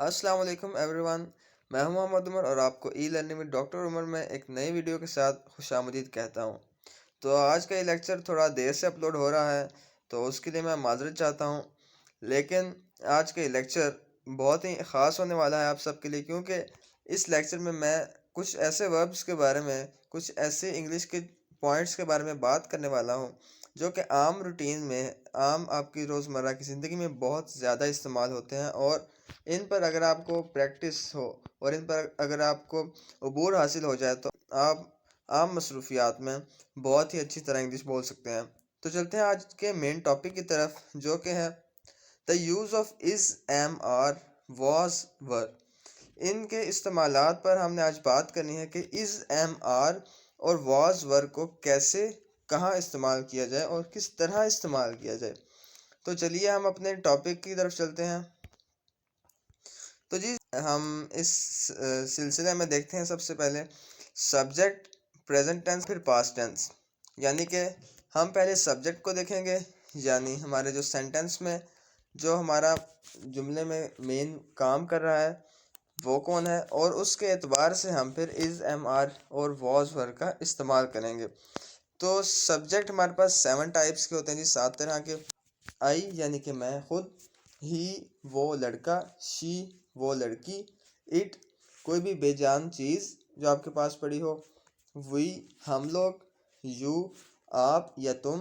अस्सलाम वालेकुम एवरीवन। मैं हूं मोहम्मद उमर और आपको ई लर्निंग में डॉक्टर उमर में एक नई वीडियो के साथ खुशामदीद कहता हूं। तो आज का ये लेक्चर थोड़ा देर से अपलोड हो रहा है, तो उसके लिए मैं माजरत चाहता हूं। लेकिन आज का ये लेक्चर बहुत ही ख़ास होने वाला है आप सबके लिए, क्योंकि इस लेक्चर में मैं कुछ ऐसे वर्ब्स के बारे में, कुछ ऐसे इंग्लिश के पॉइंट्स के बारे में बात करने वाला हूँ जो कि आम रूटीन में, आम आपकी रोज़मर्रा की ज़िंदगी में बहुत ज़्यादा इस्तेमाल होते हैं। और इन पर अगर आपको प्रैक्टिस हो और इन पर अगर आपको अबूर हासिल हो जाए, तो आप आम मसरूफियात में बहुत ही अच्छी तरह इंग्लिश बोल सकते हैं। तो चलते हैं आज के मेन टॉपिक की तरफ, जो कि है the use of is, am, are, was, were. इनके इस्तेमालात पर हमने आज बात करनी है कि इज़, एम, आर और वॉज, वर को कैसे, कहाँ इस्तेमाल किया जाए और किस तरह इस्तेमाल किया जाए। तो चलिए हम अपने टॉपिक की तरफ चलते हैं। तो जी, हम इस सिलसिले में देखते हैं सबसे पहले सब्जेक्ट, प्रेजेंट टेंस, फिर पास्ट टेंस। यानी कि हम पहले सब्जेक्ट को देखेंगे, यानी हमारे जो सेंटेंस में जो हमारा जुमले में मेन काम कर रहा है वो कौन है, और उसके एतबार से हम फिर इज़, एम, आर और वॉज, वर का इस्तेमाल करेंगे। तो सब्जेक्ट हमारे पास 7 टाइप्स के होते हैं जी, 7 तरह के। आई यानी कि मैं खुद, ही वो लड़का, शी वो लड़की, इट कोई भी बेजान चीज़ जो आपके पास पड़ी हो, वी हम लोग, यू आप या तुम,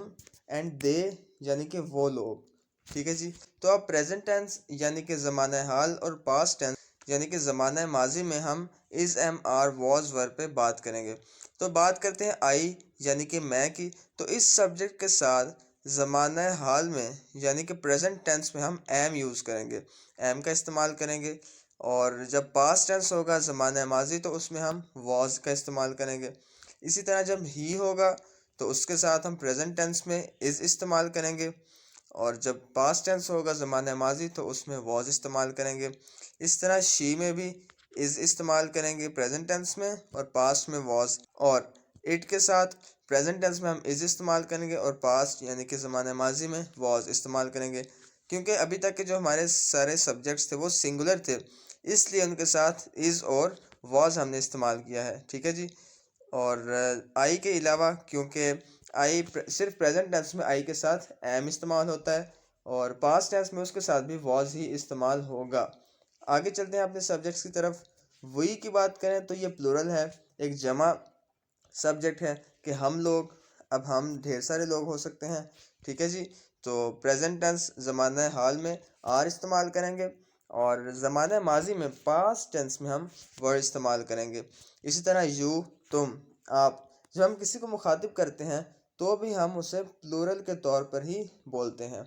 एंड दे यानी कि वो लोग। ठीक है जी। तो अब प्रेजेंट टेंस यानी कि ज़माना हाल और पास्ट टेंस यानी कि ज़माना माजी में हम इज़, एम, आर, वॉज, वर पे बात करेंगे। तो बात करते हैं आई यानी कि मैं की। तो इस सब्जेक्ट के साथ ज़माना हाल में यानी कि प्रेजेंट टेंस में हम एम यूज़ करेंगे, एम का इस्तेमाल करेंगे। और जब पास्ट टेंस होगा ज़माना माजी, तो उसमें हम वॉज का इस्तेमाल करेंगे। इसी तरह जब ही होगा तो उसके साथ हम प्रेजेंट टेंस में इज़ इस्तेमाल करेंगे, और जब पास्ट टेंस होगा ज़माना माजी तो उसमें वॉज इस्तेमाल करेंगे। इस तरह शी में भी इज़ इस्तेमाल करेंगे प्रेजेंट टेंस में और पास्ट में वॉज, और इट के साथ प्रेजेंट टेंस में हम इज़ इस्तेमाल करेंगे और पास्ट यानी कि ज़माना माजी में वॉज इस्तेमाल करेंगे। क्योंकि अभी तक के जो हमारे सारे सब्जेक्ट्स थे वो सिंगुलर थे, इसलिए उनके साथ इज़ और वॉज हमने इस्तेमाल किया है। ठीक है जी। और आई के अलावा, क्योंकि आई सिर्फ प्रेजेंट टेंस में आई के साथ एम इस्तेमाल होता है और पास्ट टेंस में उसके साथ भी वॉज ही इस्तेमाल होगा। आगे चलते हैं अपने सब्जेक्ट्स की तरफ। वी की बात करें तो ये प्लूरल है, एक जमा सब्जेक्ट है कि हम लोग, अब हम ढेर सारे लोग हो सकते हैं। ठीक है जी। तो प्रेजेंट टेंस ज़माना हाल में आर इस्तेमाल करेंगे और ज़माना माजी में पास्ट टेंस में हम वर इस्तेमाल करेंगे। इसी तरह यू, तुम, आप, जब हम किसी को मुखातिब करते हैं तो भी हम उसे प्लूरल के तौर पर ही बोलते हैं।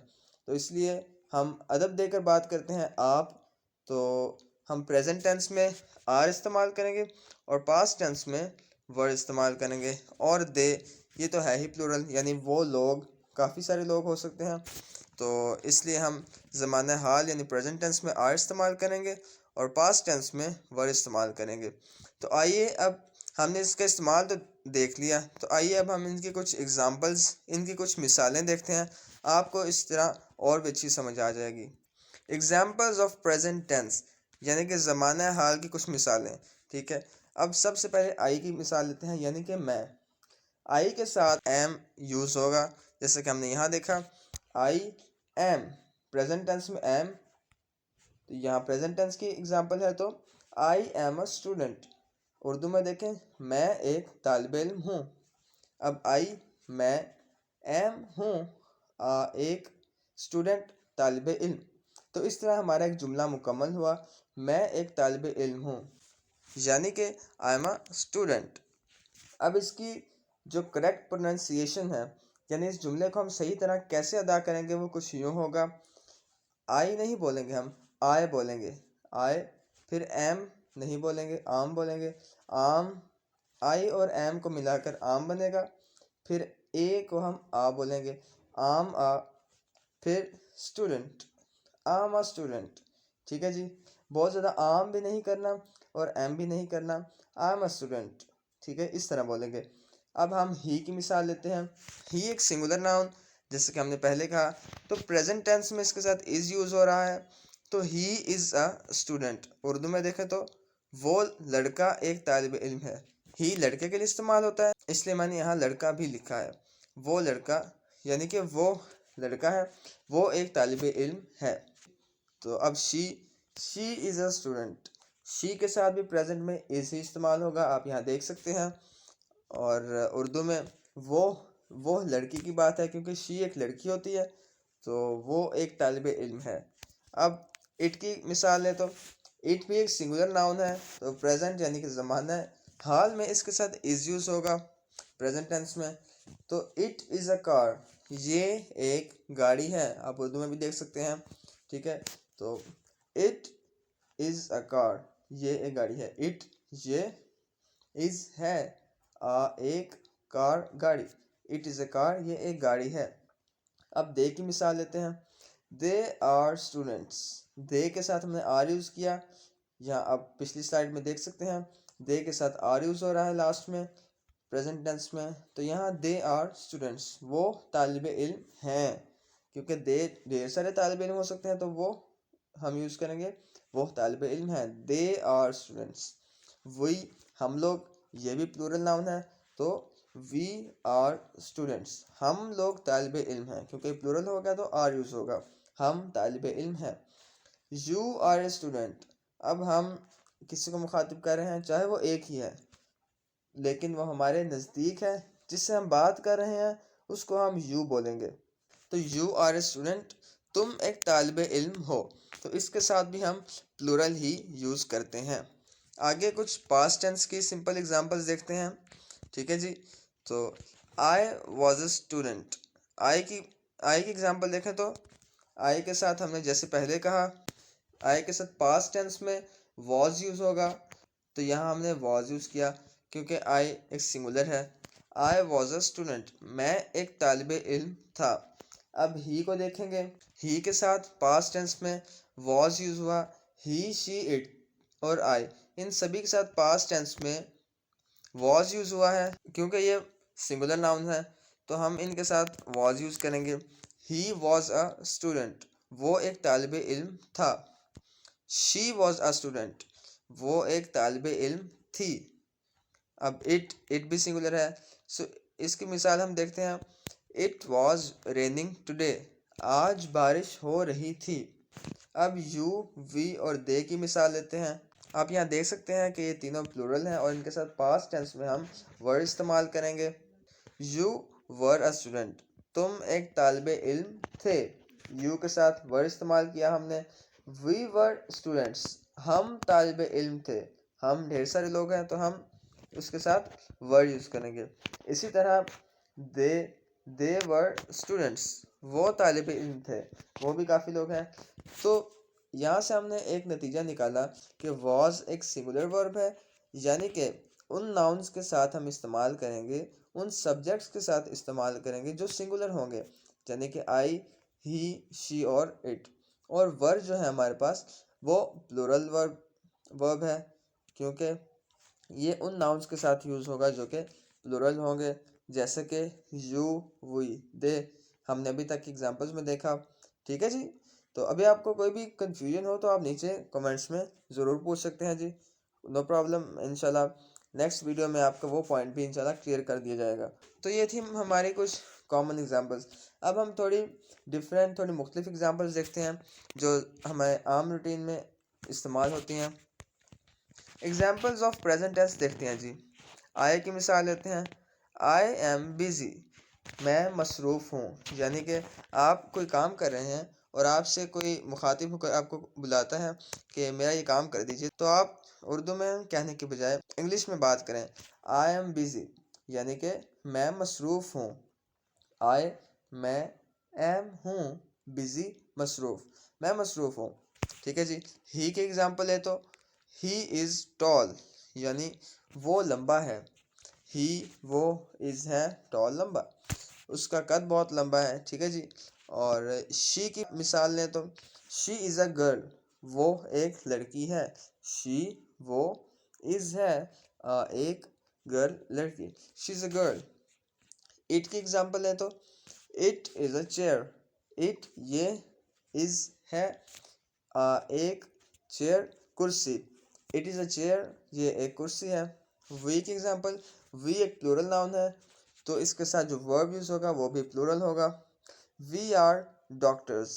तो इसलिए हम अदब देकर बात करते हैं आप, तो हम प्रेजेंट टेंस में आर इस्तेमाल करेंगे और पास्ट टेंस में वर्ड इस्तेमाल करेंगे। और दे, ये तो है ही प्लूरल, यानी वो लोग, काफ़ी सारे लोग हो सकते हैं। तो इसलिए हम ज़माना हाल यानी प्रेजेंट टेंस में आर इस्तेमाल करेंगे और पास्ट टेंस में वर्ड इस्तेमाल करेंगे। तो आइए, अब हमने इसका इस्तेमाल तो देख लिया, तो आइए अब हम इनकी कुछ एग्जांपल्स, इनकी कुछ मिसालें देखते हैं। आपको इस तरह और भी अच्छी समझ आ जाएगी। एग्जाम्पल्स ऑफ प्रेजेंट टेंस यानी कि ज़माना हाल की कुछ मिसालें। ठीक है। अब सबसे पहले आई की मिसाल लेते हैं, यानी कि मैं। आई के साथ एम यूज़ होगा, जैसे कि हमने यहाँ देखा आई एम, प्रेजेंट टेंस में एम, तो यहाँ प्रेजेंट टेंस की एग्जांपल है, तो I am a student. Urdu में देखें, मैं एक तालिब इल्म हूँ। अब आई मैं, एम हूँ, एक स्टूडेंट तालिब इल्म। तो इस तरह हमारा एक जुमला मुकम्मल हुआ, मैं एक तालिब इल्म हूँ, यानी कि आई एम अ स्टूडेंट। अब इसकी जो करेक्ट प्रोनाउंसिएशन है, यानी इस जुमले को हम सही तरह कैसे अदा करेंगे, वो कुछ यूँ होगा। आई नहीं बोलेंगे, हम आए बोलेंगे, आए। फिर एम नहीं बोलेंगे, आम बोलेंगे, आम। आई और एम को मिलाकर आम बनेगा। फिर ए को हम आ बोलेंगे, आम आ। फिर स्टूडेंट, आम आ स्टूडेंट। ठीक है जी। बहुत ज़्यादा आम भी नहीं करना और एम भी नहीं करना, आई एम अ स्टूडेंट। ठीक है, इस तरह बोलेंगे। अब हम ही की मिसाल लेते हैं। ही एक सिंगुलर नाउन, जैसे कि हमने पहले कहा, तो प्रेजेंट टेंस में इसके साथ इज़ यूज़ हो रहा है। तो he is a student Urdu में देखें तो वो लड़का एक तालिब इल्म है। ही लड़के के लिए इस्तेमाल होता है, इसलिए मैंने यहाँ लड़का भी लिखा है। वो लड़का यानी कि वो लड़का है, वो एक तालिब इल्म है। तो अब she is a student, she के साथ भी प्रेजेंट में इज़ ही इस्तेमाल होगा, आप यहाँ देख सकते हैं। और उर्दू में वो वो लड़की की बात है, क्योंकि शी एक लड़की होती है, तो वो एक तालिब इल्म है। अब इट की मिसाल है, तो इट भी एक सिंगुलर नाउन है, तो प्रेजेंट यानी कि ज़माना है, हाल में इसके साथ इज़ यूज़ होगा प्रेजेंट टेंस में। तो इट इज़ अ कार, ये एक गाड़ी है, आप उर्दू में भी देख सकते हैं। ठीक है, तो इट इज़ अ कार, ये एक गाड़ी है। इट ये, इज़ है, एक, कार गाड़ी, इट इज़ अ कार, ये एक गाड़ी है। अब दे की मिसाल लेते हैं। दे आर स्टूडेंट्स, दे के साथ हमने आर यूज़ किया, यहाँ आप पिछली स्लाइड में देख सकते हैं दे के साथ आर यूज़ हो रहा है लास्ट में प्रेजेंट टेंस में। तो यहाँ दे आर स्टूडेंट्स, वो तालिब इल्म हैं, क्योंकि दे ढेर सारे तालिब इल्म हो सकते हैं, तो वो हम यूज़ करेंगे वो तालिब इल्म हैं। दे आर स्टूडेंट्स, वही हम लोग, ये भी प्लूरल नाउन है, तो वी आर स्टूडेंट्स, हम लोग तालिब इल्म हैं, क्योंकि प्लूरल हो गया तो आर यूज़ होगा, हम तालिब इल्म हैं। यू आर ए स्टूडेंट, अब हम किसी को मुखातिब कर रहे हैं, चाहे वो एक ही है, लेकिन वो हमारे नज़दीक है, जिससे हम बात कर रहे हैं उसको हम यू बोलेंगे। तो यू आर ए स्टूडेंट, तुम एक तालिब इल्म हो, तो इसके साथ भी हम प्लूरल ही यूज़ करते हैं। आगे कुछ पास्ट टेंस की सिंपल एग्जांपल्स देखते हैं। ठीक है जी, तो आई वॉज अ स्टूडेंट, आई की आई की एग्जांपल देखें तो आई के साथ हमने जैसे पहले कहा, आई के साथ पास्ट टेंस में वॉज यूज़ होगा, तो यहाँ हमने वॉज यूज़ किया क्योंकि आई एक सिंगुलर है। आई वॉज अ स्टूडेंट, मैं एक तालिब इल्म था। अब ही को देखेंगे, ही के साथ पास्ट टेंस में वॉज यूज़ हुआ, ही शी इट और आई, इन सभी के साथ पास्ट टेंस में वॉज यूज़ हुआ है, क्योंकि ये सिंगुलर नाउन है, तो हम इनके साथ वॉज यूज़ करेंगे। ही वॉज अ स्टूडेंट, वो एक तालिब इल्म था। शी वॉज अ स्टूडेंट, वो एक तालिब इल्म थी। अब इट भी सिंगुलर है, सो इसकी मिसाल हम देखते हैं। इट वॉज रेनिंग टुडे, आज बारिश हो रही थी। अब यू, वी और दे की मिसाल लेते हैं। आप यहाँ देख सकते हैं कि ये तीनों प्लूरल हैं और इनके साथ पास्ट टेंस में हम वर्ड इस्तेमाल करेंगे। यू वर अ स्टूडेंट, तुम एक तालिब इल्म थे, यू के साथ वर्ड इस्तेमाल किया हमने। वी वर स्टूडेंट्स, हम तालिब इल्म थे, हम ढेर सारे लोग हैं, तो हम उसके साथ वर्ड यूज़ करेंगे। इसी तरह दे दे वर स्टूडेंट्स, वो तालिब इल्म थे, वो भी काफ़ी लोग हैं। तो यहाँ से हमने एक नतीजा निकाला कि वॉज एक सिंगुलर वर्ब है, यानी कि उन नाउन्स के साथ हम इस्तेमाल करेंगे, उन सब्जेक्ट्स के साथ इस्तेमाल करेंगे जो सिंगुलर होंगे, यानी कि आई, ही, शी और इट। और वर्ब जो है हमारे पास वो प्लूरल वर्ब है, क्योंकि ये उन नाउन्स के साथ यूज़ होगा जो कि प्लूरल होंगे, जैसे कि यू, वी, दे, हमने अभी तक एग्जांपल्स में देखा। ठीक है जी, तो अभी आपको कोई भी कंफ्यूजन हो तो आप नीचे कमेंट्स में ज़रूर पूछ सकते हैं जी, नो प्रॉब्लम। इंशाल्लाह नेक्स्ट वीडियो में आपका वो पॉइंट भी इंशाल्लाह क्लियर कर दिया जाएगा। तो ये थी हमारी कुछ कॉमन एग्जांपल्स। अब हम थोड़ी मुख्तलिफ एग्जांपल्स देखते हैं जो हमारे आम रूटीन में इस्तेमाल होती हैं। एग्जाम्पल्स ऑफ प्रेजेंट टेंस देखते हैं जी। आई की मिसाल लेते हैं। आई एम बिज़ी, मैं मसरूफ़ हूँ, यानी कि आप कोई काम कर रहे हैं और आपसे कोई मुखातिब होकर आपको बुलाता है कि मेरा ये काम कर दीजिए, तो आप उर्दू में कहने के बजाय इंग्लिश में बात करें। आई एम बिज़ी, यानी कि मैं मसरूफ़ हूँ। आई, मैं, एम, हूँ, बिज़ी, मसरूफ़, मैं मसरूफ़ हूँ। ठीक है जी। ही की एग्जांपल है तो ही इज़ टॉल, यानी वो लंबा है। ही, वो, इज़ है टॉल, लंबा, उसका कद बहुत लंबा है। ठीक है जी। और शी की मिसाल लें तो शी इज़ अ गर्ल, वो एक लड़की है। शी, वो, इज़ है एक गर्ल, लड़की, she is a girl. It की एग्जांपल है तो it is a chair, it ये, इज़ है एक चेयर कुर्सी, इट इज़ अ चेयर ये एक कुर्सी है। वी की एग्जांपल, वी एक प्लूरल नाउन है तो इसके साथ जो वर्ब यूज़ होगा वो भी प्लूरल होगा। वी आर डॉक्टर्स,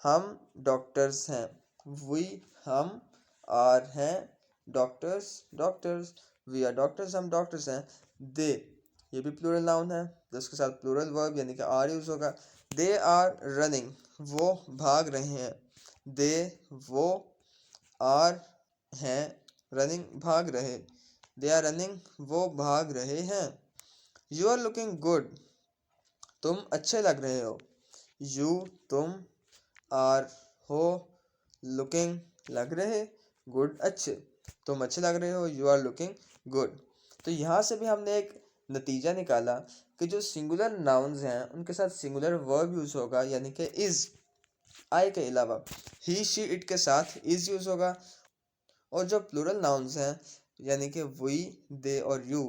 हम डॉक्टर्स हैं। वी हम, आर हैं, doctors doctors, we are doctors हम डॉक्टर्स हैं। दे ये भी प्लूरल नाउन है तो इसके साथ प्लूरल वर्ब यानी कि आर यूज़ होगा। दे आर रनिंग, वो भाग रहे हैं। दे वो, आर हैं, रनिंग भाग रहे। दे आर रनिंग वो भाग रहे हैं। यू आर लुकिंग गुड, तुम अच्छे लग रहे हो। यू तुम, आर हो, लुकिंग लग रहे, गुड अच्छे, तुम अच्छे लग रहे हो, यू आर लुकिंग गुड। तो यहाँ से भी हमने एक नतीजा निकाला कि जो सिंगुलर नाउन्स हैं उनके साथ सिंगुलर वर्ब यूज़ होगा यानी कि इज़। आई के अलावा ही शी इट के साथ इज़ यूज़ होगा। और जो प्लूरल नाउन्स हैं यानी कि वी दे और यू,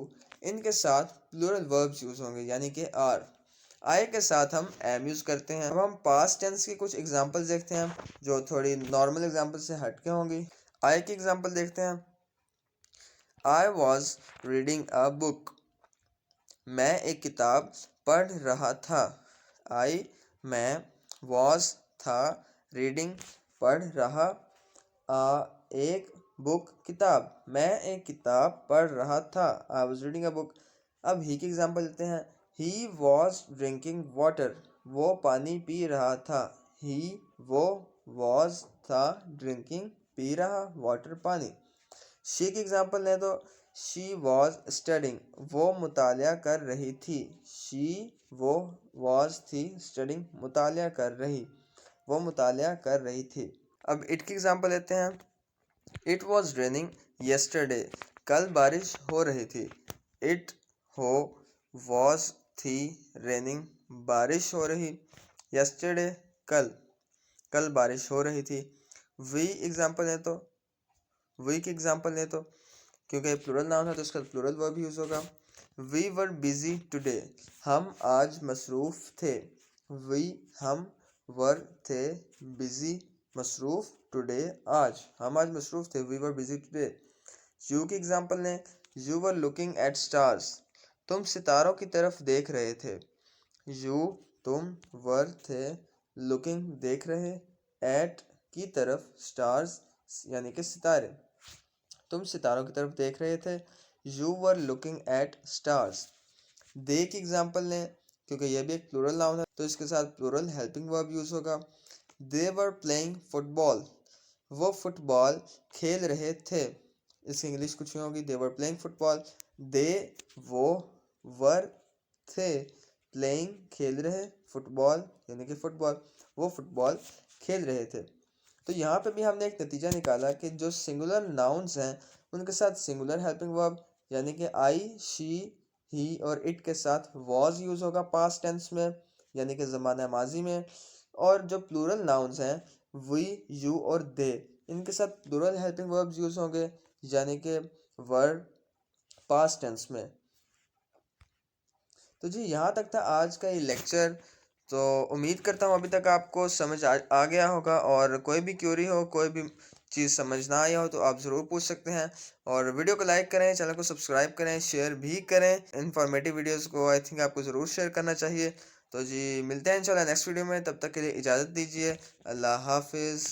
इनके साथ प्लूरल वर्ब्स यूज़ होंगे यानी कि आर। आई के साथ हम एम यूज़ करते हैं। अब हम पास्ट टेंस की कुछ एग्जांपल्स देखते हैं जो थोड़ी नॉर्मल एग्जांपल से हटके होंगी। आई की एग्जांपल देखते हैं। I was reading a book, मैं एक किताब पढ़ रहा था। आई मैं, वॉज था, रीडिंग पढ़ रहा, एक बुक किताब, मैं एक किताब पढ़ रहा था। I was reading a book. अब ही की एग्जांपल लेते हैं। ही वॉज ड्रिंकिंग वाटर, वो पानी पी रहा था। ही वो, वॉज था, ड्रिंकिंग पी रहा, वाटर पानी। शी की एग्जांपल लें तो शी वॉज स्टडिंग, वो मुतालिया कर रही थी। शी वो, वॉज थी, स्टडिंग मुतालिया कर रही, वो मुतालिया कर रही थी। अब इट की एग्जांपल लेते हैं। इट वॉज रेनिंग येस्टरडे, कल बारिश हो रही थी। इट हो, वॉज थी, रेनिंग बारिश हो रही, येस्टरडे कल, कल बारिश हो रही थी। वी एग्जांपल है तो वी की एग्जांपल है तो क्योंकि प्लूरल नाउन है तो इसका प्लूरल वर्ब यूज़ होगा। वी वर बिजी टुडे, हम आज मसरूफ़ थे। वी हम, वर थे, बिजी मसरूफ़, टुडे आज, हम आज मसरूफ़ थे। We were busy today. You की एग्जांपल लें। You were looking at stars, तुम सितारों की तरफ देख रहे थे। यू तुम, वर थे, लुकिंग देख रहे, एट की तरफ, स्टार्स यानी कि सितारे, तुम सितारों की तरफ देख रहे थे। You were looking at stars. They की एग्जांपल लें क्योंकि यह भी एक प्लूरल नाउन है तो इसके साथ प्लूरल हेल्पिंग वर्ब यूज़ होगा। दे वर प्लेइंग फुटबॉल, वो फुटबॉल खेल रहे थे। इसकी इंग्लिश कुछ नहीं होगी, दे वर प्लेइंग फुटबॉल। दे वो, वर थे, प्लेइंग खेल रहे, फुटबॉल यानी कि फुटबॉल, वो फुटबॉल खेल रहे थे। तो यहाँ पे भी हमने एक नतीजा निकाला कि जो सिंगुलर नाउन्स हैं उनके साथ सिंगुलर हेल्पिंग वर्ब यानी कि आई, शी, ही और इट के साथ वॉज यूज़ होगा पास्ट टेंस में यानी कि ज़माना माजी में। और जो प्लूरल नाउन्स हैं वी, यू और दे, इनके साथ प्लूरल हेल्पिंग वर्ब्स यूज़ होंगे यानी कि वर्ब पास्ट टेंस में। तो जी यहाँ तक था आज का ये लेक्चर। तो उम्मीद करता हूँ अभी तक आपको समझ आ गया होगा और कोई भी क्यूरी हो, कोई भी चीज़ समझ ना आया हो तो आप ज़रूर पूछ सकते हैं। और वीडियो को लाइक करें, चैनल को सब्सक्राइब करें, शेयर भी करें। इन्फॉर्मेटिव वीडियोस को आई थिंक आपको ज़रूर शेयर करना चाहिए। तो जी मिलते हैं इंशाल्लाह नेक्स्ट वीडियो में, तब तक के लिए इजाज़त दीजिए। अल्लाह हाफिज़।